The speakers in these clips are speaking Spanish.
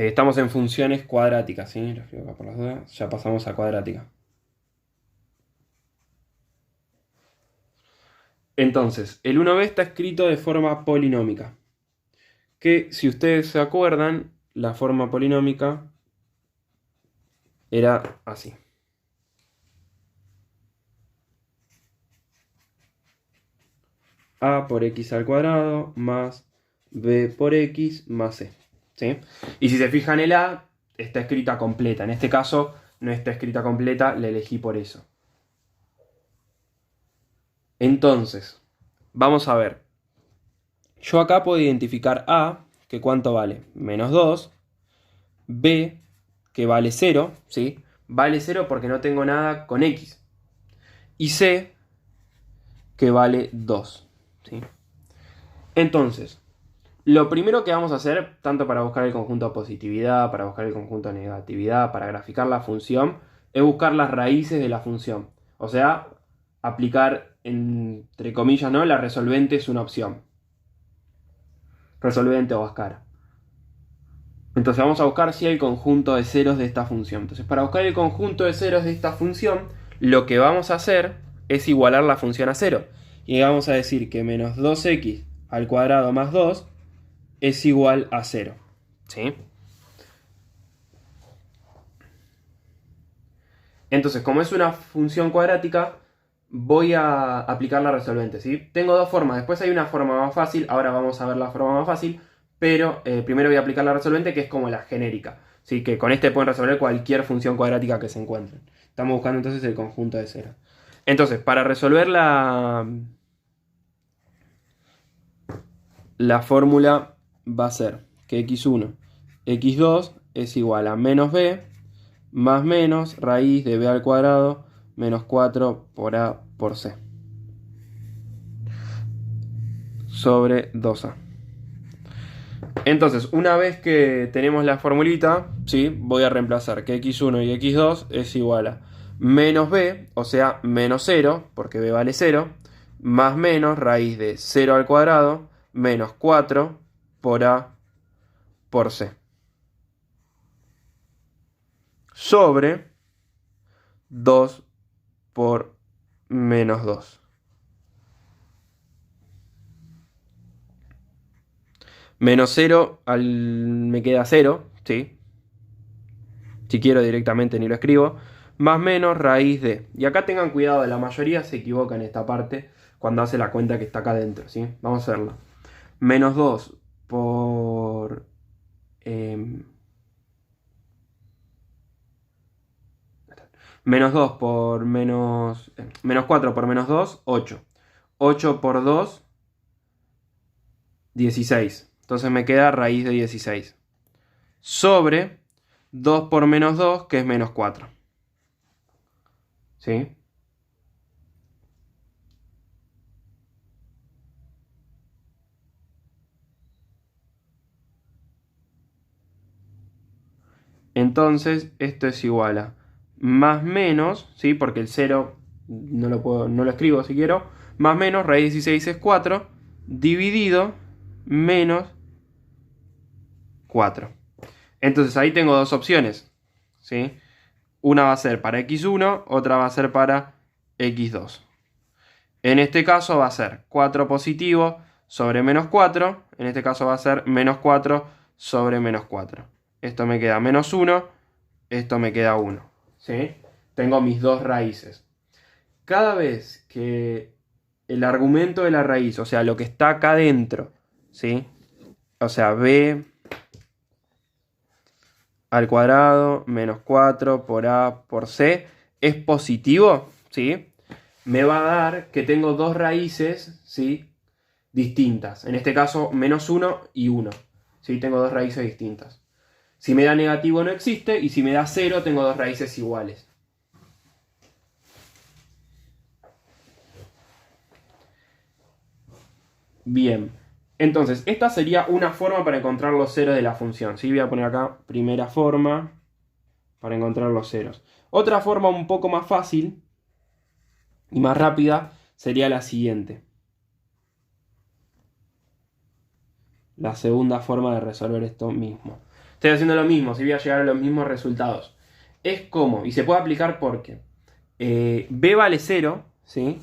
Estamos en funciones cuadráticas, ¿sí? Lo escribo acá por las dudas. Ya pasamos a cuadrática. Entonces, el 1b está escrito de forma polinómica. Que, si ustedes se acuerdan, la forma polinómica era así. A por x al cuadrado más b por x más c. ¿Sí? Y si se fijan, el a está escrita completa. En este caso no está escrita completa, la elegí por eso. Entonces, vamos a ver. Yo acá puedo identificar a, que cuánto vale, menos 2, b, que vale 0, ¿sí? Vale 0 porque no tengo nada con x. Y c, que vale 2, ¿sí? Entonces, lo primero que vamos a hacer, tanto para buscar el conjunto de positividad, para buscar el conjunto de negatividad, para graficar la función, es buscar las raíces de la función. O sea, aplicar, entre comillas, ¿no? La resolvente es una opción. Resolvente o Bhaskara. Entonces vamos a buscar si hay el conjunto de ceros de esta función. Entonces, para buscar el conjunto de ceros de esta función, lo que vamos a hacer es igualar la función a 0. Y vamos a decir que menos 2x al cuadrado más 2 es igual a 0. ¿Sí? Entonces, como es una función cuadrática, voy a aplicar la resolvente, ¿sí? Tengo dos formas. Después hay una forma más fácil. Ahora vamos a ver la forma más fácil. Pero primero voy a aplicar la resolvente, que es como la genérica. ¿Sí? Que con este pueden resolver cualquier función cuadrática que se encuentren. Estamos buscando entonces el conjunto de ceros. Entonces, para resolver la fórmula va a ser que x1, x2 es igual a menos b más menos raíz de b al cuadrado menos 4 por a por c sobre 2a. Entonces, una vez que tenemos la formulita, ¿sí? Voy a reemplazar que x1 y x2 es igual a menos b, o sea, menos 0, porque b vale 0, más menos raíz de 0 al cuadrado menos 4 por a por c sobre 2 por menos 2. Menos 0 me queda 0, ¿sí? Si quiero directamente ni lo escribo. Más menos raíz de. Y acá tengan cuidado, la mayoría se equivoca en esta parte cuando hace la cuenta que está acá adentro, ¿sí? Vamos a hacerlo. Menos 2 por... menos 2 por menos... menos 4 por menos 2, 8. 8 por 2, 16. Entonces me queda raíz de 16. Sobre 2 por menos 2, que es menos 4. ¿Sí? Entonces esto es igual a más menos, ¿sí? Porque el 0 no lo escribo si quiero. Más menos, raíz de 16 es 4, dividido menos 4. Entonces ahí tengo dos opciones, ¿sí? Una va a ser para x1, otra va a ser para x2. En este caso va a ser 4 positivo sobre menos 4. En este caso va a ser menos 4 sobre menos 4. Esto me queda menos 1, esto me queda 1. ¿Sí? Tengo mis dos raíces. Cada vez que el argumento de la raíz, o sea, lo que está acá adentro, ¿sí? O sea, b al cuadrado menos 4 por a por c es positivo, ¿sí? Me va a dar que tengo dos raíces, ¿sí? Distintas. En este caso, menos 1 y 1. ¿Sí? Tengo dos raíces distintas. Si me da negativo no existe, y si me da 0 tengo dos raíces iguales. Bien, entonces esta sería una forma para encontrar los ceros de la función. ¿Sí? Voy a poner acá primera forma para encontrar los ceros. Otra forma un poco más fácil y más rápida sería la siguiente. La segunda forma de resolver esto mismo. Estoy haciendo lo mismo, si voy a llegar a los mismos resultados. Es como, y se puede aplicar porque b vale 0, ¿sí?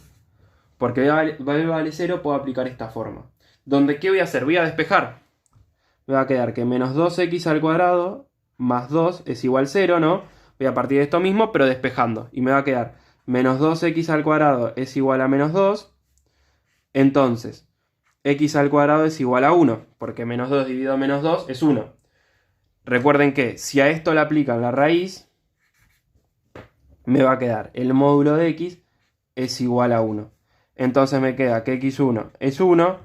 Porque b vale 0, puedo aplicar esta forma. Donde, ¿qué voy a hacer? Voy a despejar. Me va a quedar que menos 2x al cuadrado más 2 es igual a 0, ¿no? Voy a partir de esto mismo, pero despejando. Y me va a quedar menos 2x al cuadrado es igual a menos 2. Entonces, x al cuadrado es igual a 1, porque menos 2 dividido menos 2 es 1. Recuerden que si a esto le aplican la raíz, me va a quedar el módulo de x es igual a 1. Entonces me queda que x1 es 1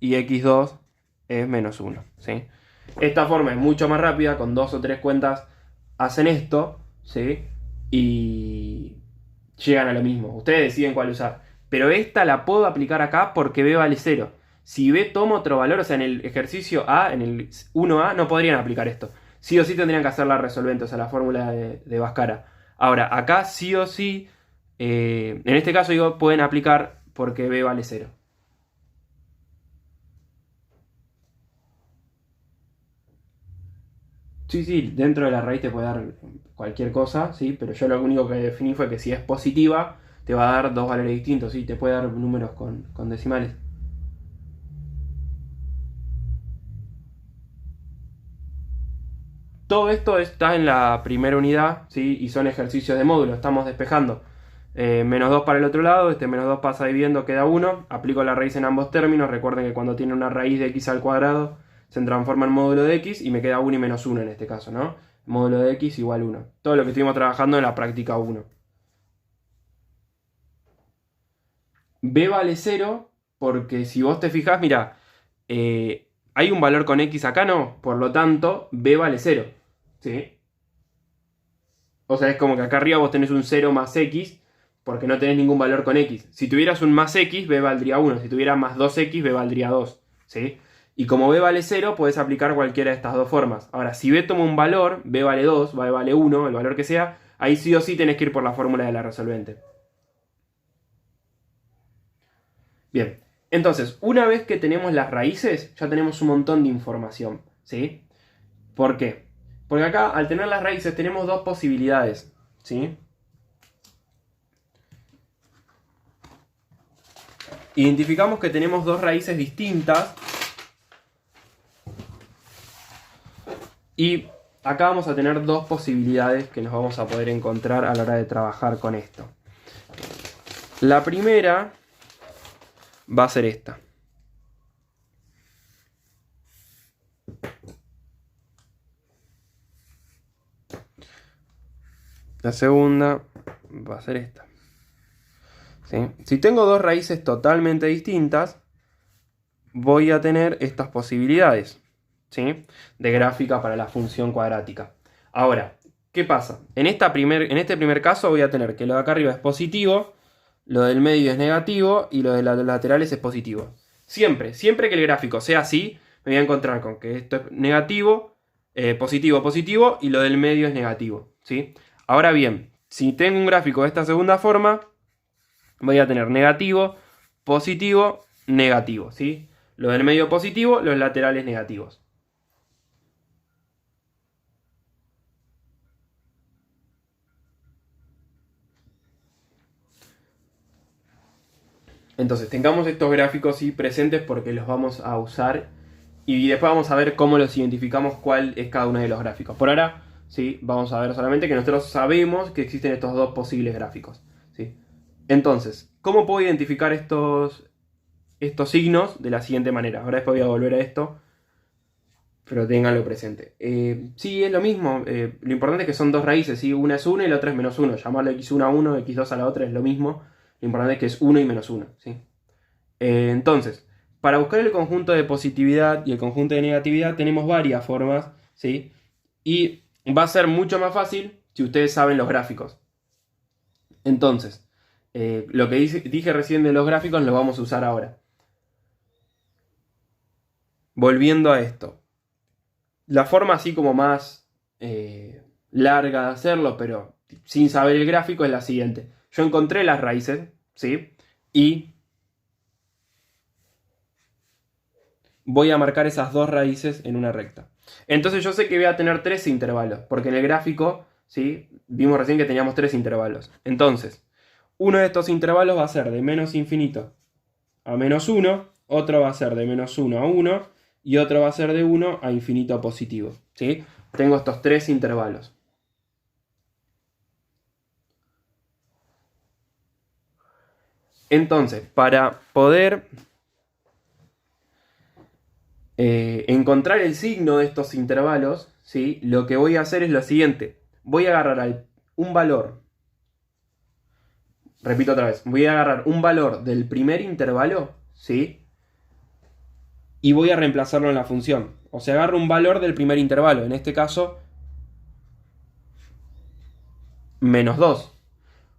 y x2 es menos 1, ¿sí? Esta forma es mucho más rápida, con 2 o 3 cuentas hacen esto, ¿sí? Y llegan a lo mismo. Ustedes deciden cuál usar. Pero esta la puedo aplicar acá porque b vale 0. Si b toma otro valor, o sea, en el ejercicio A, en el 1A, no podrían aplicar esto. Sí o sí tendrían que hacer la resolvente, o sea, la fórmula de Bhaskara. Ahora, acá sí o sí, en este caso digo, pueden aplicar porque b vale 0. Sí, sí, dentro de la raíz te puede dar cualquier cosa, sí, pero yo lo único que definí fue que si es positiva, te va a dar dos valores distintos, sí, te puede dar números con decimales. Todo esto está en la primera unidad, ¿sí? Y son ejercicios de módulo, estamos despejando. Menos 2 para el otro lado, este menos 2 pasa dividiendo, queda 1. Aplico la raíz en ambos términos, recuerden que cuando tiene una raíz de x al cuadrado, se transforma en módulo de x y me queda 1 y menos 1 en este caso, ¿no? Módulo de x igual 1. Todo lo que estuvimos trabajando en la práctica 1. B vale 0 porque si vos te fijás, mira, hay un valor con x acá, ¿no? Por lo tanto, b vale 0, ¿sí? O sea, es como que acá arriba vos tenés un 0 más x, porque no tenés ningún valor con x. Si tuvieras un más x, b valdría 1. Si tuvieras más 2x, b valdría 2. ¿Sí? Y como b vale 0, podés aplicar cualquiera de estas dos formas. Ahora, si b toma un valor, b vale 2, b vale 1, el valor que sea, ahí sí o sí tenés que ir por la fórmula de la resolvente. Bien, entonces, una vez que tenemos las raíces, ya tenemos un montón de información. ¿Sí? ¿Por qué? Porque acá, al tener las raíces, tenemos dos posibilidades. ¿Sí? Identificamos que tenemos dos raíces distintas. Y acá vamos a tener dos posibilidades que nos vamos a poder encontrar a la hora de trabajar con esto. La primera va a ser esta. La segunda va a ser esta. ¿Sí? Si tengo dos raíces totalmente distintas, voy a tener estas posibilidades, ¿sí? De gráfica para la función cuadrática. Ahora, ¿qué pasa? En este primer caso voy a tener que lo de acá arriba es positivo, lo del medio es negativo y lo de los laterales es positivo. Siempre que el gráfico sea así, me voy a encontrar con que esto es negativo, positivo, positivo y lo del medio es negativo, ¿sí? Ahora bien, si tengo un gráfico de esta segunda forma, voy a tener negativo, positivo, negativo, ¿sí? Lo del medio positivo, los laterales negativos. Entonces, tengamos estos gráficos sí presentes porque los vamos a usar y después vamos a ver cómo los identificamos, cuál es cada uno de los gráficos. Por ahora, sí, vamos a ver solamente que nosotros sabemos que existen estos dos posibles gráficos, ¿sí? Entonces, ¿cómo puedo identificar estos signos? De la siguiente manera. Ahora después voy a volver a esto, pero ténganlo presente. Sí, es lo mismo. Lo importante es que son dos raíces, ¿sí? Una es 1 y la otra es menos 1. Llamarlo x1 a 1, x2 a la otra es lo mismo. Lo importante es que es 1 y menos 1, ¿sí? Entonces, para buscar el conjunto de positividad y el conjunto de negatividad tenemos varias formas, ¿sí? Y va a ser mucho más fácil si ustedes saben los gráficos. Entonces, lo que dije recién de los gráficos lo vamos a usar ahora. Volviendo a esto. La forma así como más larga de hacerlo, pero sin saber el gráfico, es la siguiente. Yo encontré las raíces, ¿sí? Y voy a marcar esas dos raíces en una recta. Entonces yo sé que voy a tener 13 intervalos, porque en el gráfico, ¿sí? Vimos recién que teníamos 3 intervalos. Entonces, uno de estos intervalos va a ser de menos infinito a menos 1, otro va a ser de menos 1 a 1 y otro va a ser de 1 a infinito positivo, ¿sí? Tengo estos 3 intervalos. Entonces, para poder encontrar el signo de estos intervalos, ¿sí? Lo que voy a hacer es lo siguiente. Voy a agarrar un valor, repito otra vez, voy a agarrar un valor del primer intervalo, ¿sí? Y voy a reemplazarlo en la función. O sea, agarro un valor del primer intervalo, en este caso, menos 2.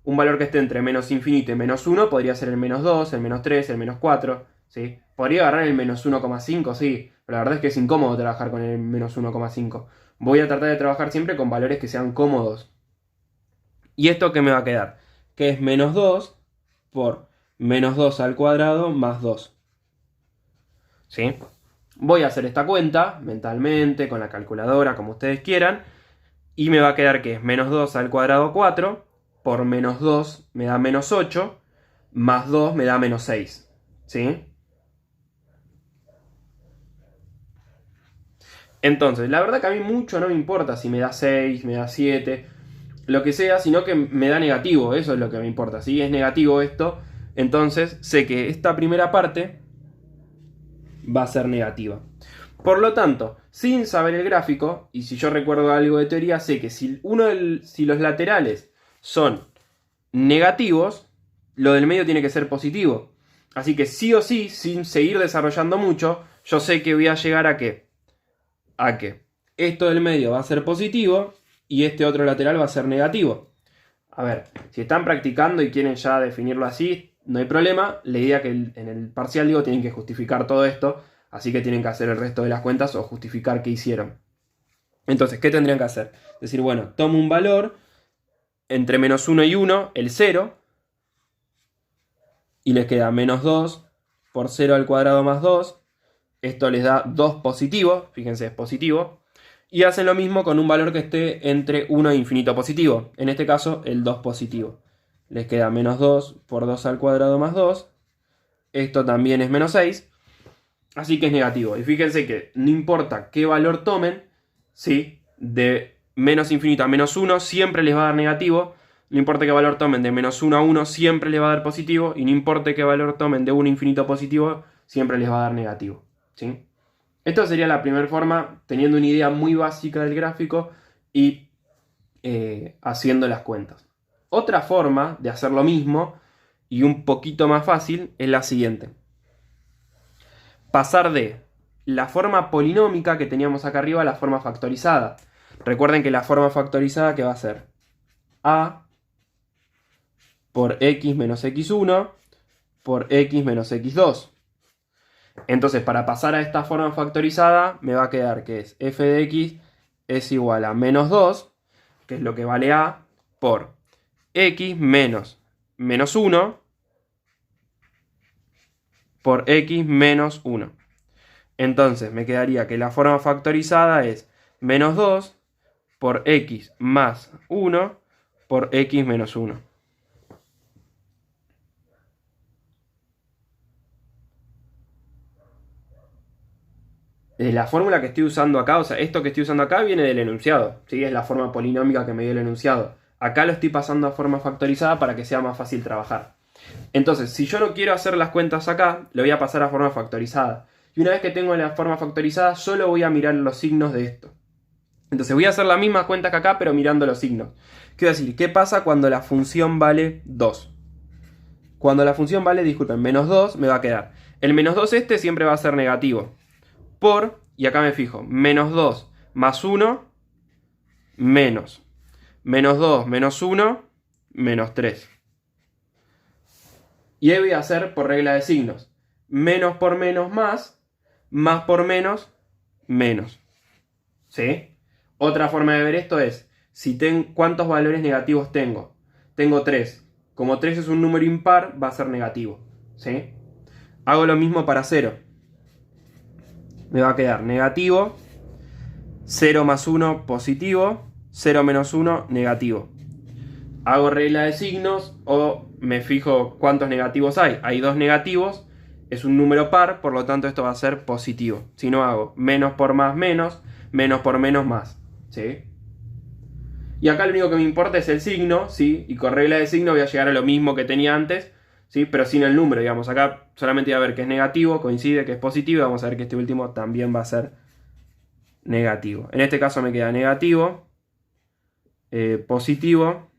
Un valor que esté entre menos infinito y menos 1 podría ser el menos 2, el menos 3, el menos 4, ¿sí? Podría agarrar el menos 1,5, sí, pero la verdad es que es incómodo trabajar con el menos 1,5. Voy a tratar de trabajar siempre con valores que sean cómodos. ¿Y esto qué me va a quedar? Que es menos 2 por menos 2 al cuadrado más 2. ¿Sí? Voy a hacer esta cuenta mentalmente, con la calculadora, como ustedes quieran, y me va a quedar que es menos 2 al cuadrado 4, por menos 2 me da menos 8, más 2 me da menos 6. ¿Sí? Entonces, la verdad que a mí mucho no me importa si me da 6, me da 7, lo que sea, sino que me da negativo, eso es lo que me importa. Si es negativo esto, entonces sé que esta primera parte va a ser negativa. Por lo tanto, sin saber el gráfico, y si yo recuerdo algo de teoría, sé que si los laterales son negativos, lo del medio tiene que ser positivo. Así que sí o sí, sin seguir desarrollando mucho, yo sé que voy a llegar a qué. A que esto del medio va a ser positivo y este otro lateral va a ser negativo. A ver, si están practicando y quieren ya definirlo así, no hay problema. La idea que en el parcial, digo, tienen que justificar todo esto. Así que tienen que hacer el resto de las cuentas o justificar qué hicieron. Entonces, ¿qué tendrían que hacer? Decir, bueno, tomo un valor entre menos 1 y 1, el 0, y les queda menos 2 por 0 al cuadrado más 2. Esto les da 2 positivo, fíjense, es positivo. Y hacen lo mismo con un valor que esté entre 1 e infinito positivo. En este caso, el 2 positivo. Les queda menos 2 por 2 al cuadrado más 2. Esto también es menos 6. Así que es negativo. Y fíjense que no importa qué valor tomen, ¿sí? De menos infinito a menos 1 siempre les va a dar negativo. No importa qué valor tomen de menos 1 a 1 siempre les va a dar positivo. Y no importa qué valor tomen de 1 infinito positivo siempre les va a dar negativo, ¿sí? Esto sería la primera forma, teniendo una idea muy básica del gráfico y haciendo las cuentas. Otra forma de hacer lo mismo y un poquito más fácil es la siguiente. Pasar de la forma polinómica que teníamos acá arriba a la forma factorizada. Recuerden que la forma factorizada, ¿qué va a ser? A por x menos x1 por x menos x2. Entonces, para pasar a esta forma factorizada, me va a quedar que es f de x es igual a menos 2, que es lo que vale a, por x menos 1 por x menos 1. Entonces, me quedaría que la forma factorizada es menos 2 por x más 1 por x menos 1. La fórmula que estoy usando acá, o sea, esto que estoy usando acá viene del enunciado, ¿sí? Es la forma polinómica que me dio el enunciado. Acá lo estoy pasando a forma factorizada para que sea más fácil trabajar. Entonces, si yo no quiero hacer las cuentas acá, lo voy a pasar a forma factorizada. Y una vez que tengo la forma factorizada, solo voy a mirar los signos de esto. Entonces voy a hacer la misma cuenta que acá, pero mirando los signos. Quiero decir, ¿qué pasa cuando la función vale 2? Cuando la función vale, disculpen, menos 2, me va a quedar. El menos 2 este siempre va a ser negativo. Por, y acá me fijo, menos 2 más 1, menos 2 menos 1, menos 3. Y ahí voy a hacer por regla de signos. Menos por menos más por menos, menos. ¿Sí? Otra forma de ver esto es, ¿cuántos valores negativos tengo? Tengo 3. Como 3 es un número impar, va a ser negativo. ¿Sí? Hago lo mismo para 0. Me va a quedar negativo 0 más 1 positivo, 0 menos 1 negativo. Hago regla de signos o me fijo cuántos negativos hay. Hay 2 negativos, es un número par, por lo tanto esto va a ser positivo. Si no hago menos por más menos, menos por menos más. ¿Sí? Y acá lo único que me importa es el signo, ¿sí? Y con regla de signo voy a llegar a lo mismo que tenía antes, ¿sí? Pero sin el número, digamos. Acá solamente voy a ver que es negativo, coincide que es positivo, y vamos a ver que este último también va a ser negativo. En este caso me queda negativo, positivo,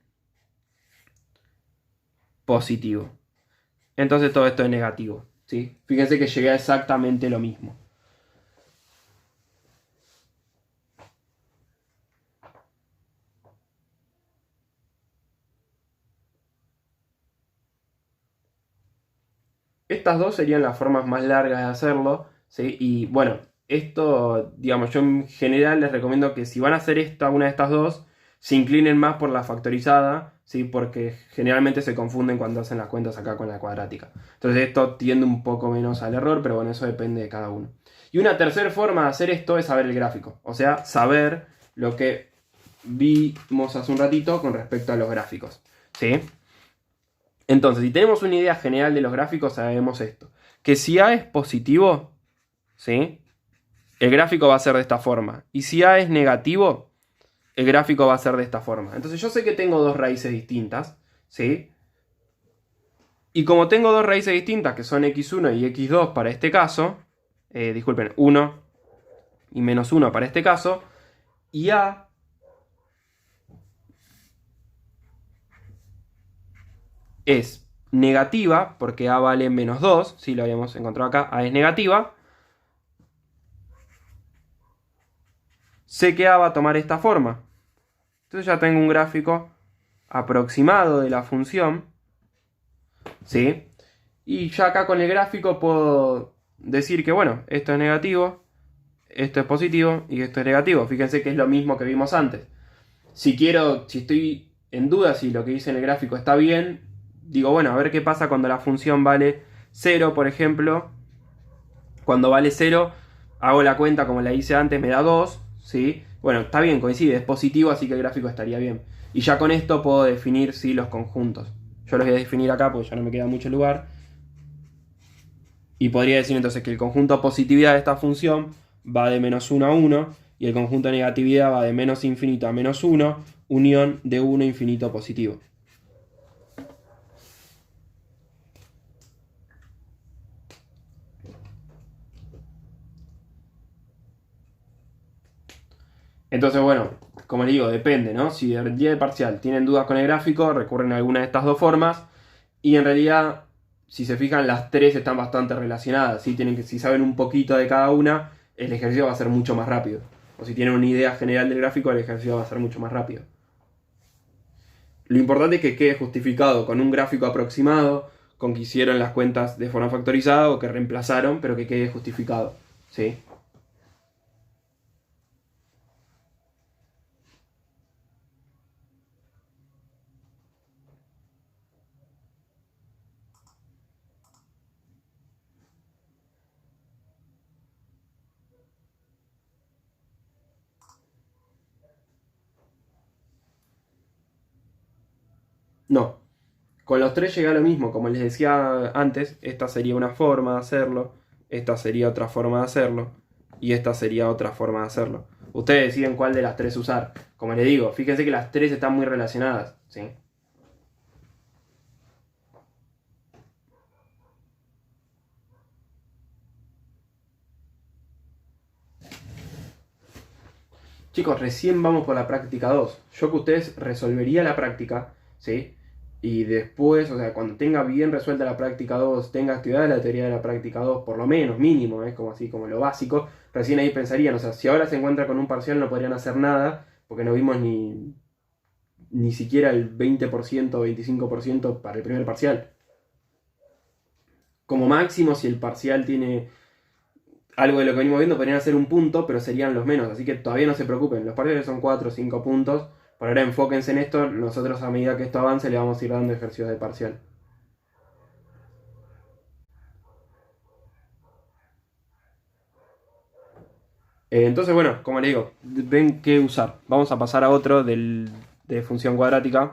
positivo. Entonces todo esto es negativo, ¿sí? Fíjense que llegué a exactamente lo mismo. Estas dos serían las formas más largas de hacerlo, ¿sí? Y bueno, esto, digamos, yo en general les recomiendo que si van a hacer una de estas dos, se inclinen más por la factorizada, ¿sí? Porque generalmente se confunden cuando hacen las cuentas acá con la cuadrática. Entonces esto tiende un poco menos al error, pero bueno, eso depende de cada uno. Y una tercera forma de hacer esto es saber el gráfico, o sea, saber lo que vimos hace un ratito con respecto a los gráficos, ¿sí? Entonces, si tenemos una idea general de los gráficos, sabemos esto. Que si A es positivo, ¿sí? El gráfico va a ser de esta forma. Y si A es negativo, el gráfico va a ser de esta forma. Entonces yo sé que tengo dos raíces distintas, ¿sí? Y como tengo dos raíces distintas, que son x1 y x2 para este caso, disculpen, 1 y menos 1 para este caso, y A es negativa, porque A vale menos 2, si lo habíamos encontrado acá, A es negativa, sé que A va a tomar esta forma. Entonces ya tengo un gráfico aproximado de la función, ¿sí? Y ya acá con el gráfico puedo decir que, bueno, esto es negativo, esto es positivo y esto es negativo. Fíjense que es lo mismo que vimos antes. Si estoy en duda si lo que dice en el gráfico está bien, digo, bueno, a ver qué pasa cuando la función vale 0, por ejemplo. Cuando vale 0, hago la cuenta como la hice antes, me da 2, ¿sí? Bueno, está bien, coincide, es positivo, así que el gráfico estaría bien. Y ya con esto puedo definir, ¿sí?, los conjuntos. Yo los voy a definir acá porque ya no me queda mucho lugar. Y podría decir entonces que el conjunto positividad de esta función va de menos 1 a 1 y el conjunto negatividad va de menos infinito a menos 1, unión de 1 infinito positivo. Entonces, bueno, como les digo, depende, ¿no? Si el día de parcial tienen dudas con el gráfico, recurren a alguna de estas dos formas. Y en realidad, si se fijan, las tres están bastante relacionadas. ¿Sí? Si saben un poquito de cada una, el ejercicio va a ser mucho más rápido. O si tienen una idea general del gráfico, el ejercicio va a ser mucho más rápido. Lo importante es que quede justificado con un gráfico aproximado, con que hicieron las cuentas de forma factorizada o que reemplazaron, pero que quede justificado. ¿Sí? No. Con los tres llega a lo mismo, como les decía antes, esta sería una forma de hacerlo, esta sería otra forma de hacerlo, y esta sería otra forma de hacerlo. Ustedes deciden cuál de las tres usar. Como les digo, fíjense que las tres están muy relacionadas, ¿sí? Chicos, recién vamos por la práctica 2. Yo que ustedes resolvería la práctica, ¿sí? Y después, o sea, cuando tenga bien resuelta la práctica 2, tenga estudiada la teoría de la práctica 2, por lo menos, mínimo, es como así, como lo básico, recién ahí pensarían, o sea, si ahora se encuentra con un parcial no podrían hacer nada, porque no vimos ni siquiera el 20% o 25% para el primer parcial. Como máximo, si el parcial tiene algo de lo que venimos viendo, podrían hacer un punto, pero serían los menos, así que todavía no se preocupen. Los parciales son 4 o 5 puntos. Por ahora enfóquense en esto, nosotros a medida que esto avance le vamos a ir dando ejercicios de parcial. Entonces, bueno, como le digo, ven qué usar. Vamos a pasar a otro de función cuadrática.